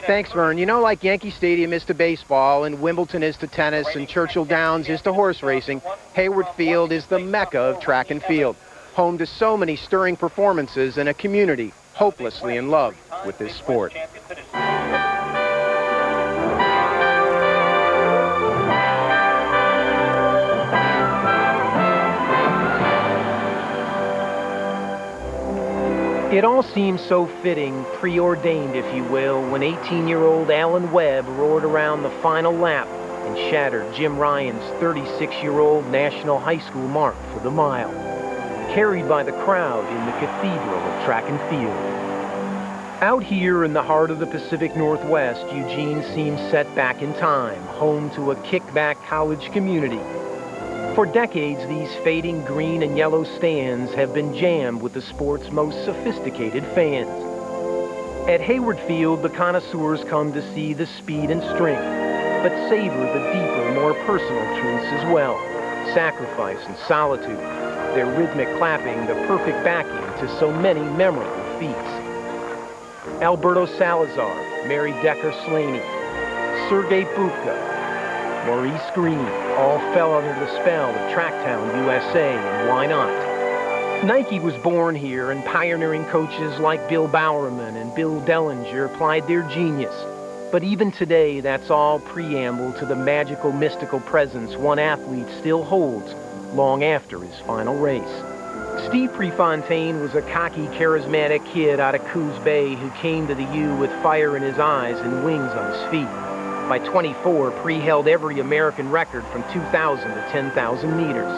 Thanks, Vern. You know, like Yankee Stadium is to baseball, and Wimbledon is to tennis, and Churchill Downs is to horse racing, Hayward Field is the mecca of track and field, home to so many stirring performances and a community hopelessly in love with this sport. It all seems so fitting, preordained, if you will, when 18-year-old Alan Webb roared around the final lap and shattered Jim Ryan's 36-year-old national high school mark for the mile, carried by the crowd in the cathedral of track and field. Out here in the heart of the Pacific Northwest, Eugene seems set back in time, home to a kickback college community. For decades, these fading green and yellow stands have been jammed with the sport's most sophisticated fans. At Hayward Field, the connoisseurs come to see the speed and strength, but savor the deeper, more personal truths as well. Sacrifice and solitude, their rhythmic clapping the perfect backing to so many memorable feats. Alberto Salazar, Mary Decker Slaney, Sergei Bubka, Maurice Green, all fell under the spell of Tracktown, USA, and why not? Nike was born here, and pioneering coaches like Bill Bowerman and Bill Dellinger applied their genius. But even today, that's all preamble to the magical, mystical presence one athlete still holds long after his final race. Steve Prefontaine was a cocky, charismatic kid out of Coos Bay who came to the U with fire in his eyes and wings on his feet. By 24, Pre held every American record from 2,000 to 10,000 meters.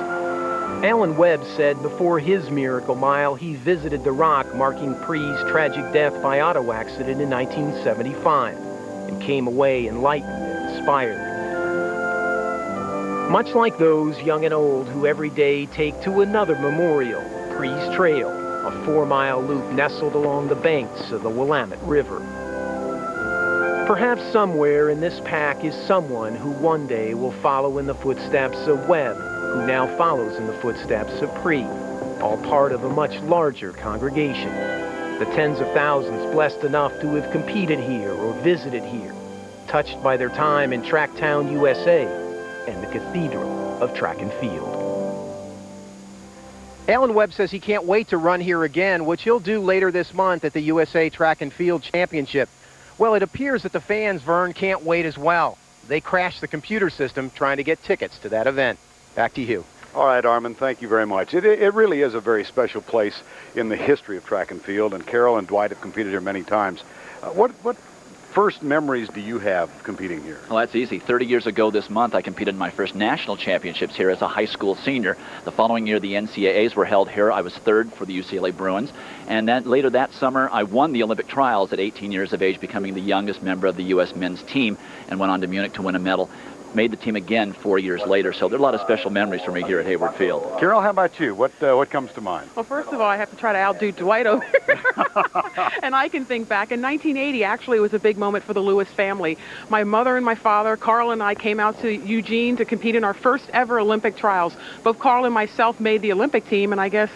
Alan Webb said before his miracle mile, he visited the rock marking Pre's tragic death by auto accident in 1975 and came away enlightened and inspired. Much like those, young and old, who every day take to another memorial, Pre's Trail, a 4-mile loop nestled along the banks of the Willamette River. Perhaps somewhere in this pack is someone who one day will follow in the footsteps of Webb, who now follows in the footsteps of Pre, all part of a much larger congregation. The tens of thousands blessed enough to have competed here or visited here, touched by their time in Tracktown, USA, and the cathedral of track and field. Alan Webb says he can't wait to run here again, which he'll do later this month at the USA Track and Field Championship. Well, it appears that the fans, Vern, can't wait as well. They crashed the computer system trying to get tickets to that event. Back to you. All right, Armin, thank you very much. It really is a very special place in the history of track and field, and Carol and Dwight have competed here many times. What first memories do you have competing here? Well, that's easy. 30 years ago this month, I competed in my first national championships here as a high school senior. The following year, the NCAAs were held here. I was third for the UCLA Bruins. And then later that summer, I won the Olympic trials at 18 years of age, becoming the youngest member of the U.S. men's team, and went on to Munich to win a medal. Made the team again 4 years later, so there are a lot of special memories for me here at Hayward Field. Carol, how about you? What comes to mind? Well, first of all, I have to try to outdo Dwight over here. And I can think back. In 1980, actually, it was a big moment for the Lewis family. My mother and my father, Carl and I, came out to Eugene to compete in our first ever Olympic trials. Both Carl and myself made the Olympic team, and I guess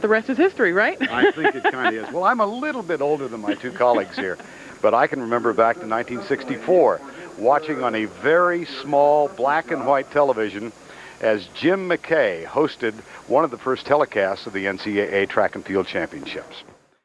the rest is history, right? I think it kind of is. Well, I'm a little bit older than my two colleagues here, but I can remember back to 1964. Watching on a very small black and white television as Jim McKay hosted one of the first telecasts of the NCAA Track and Field Championships.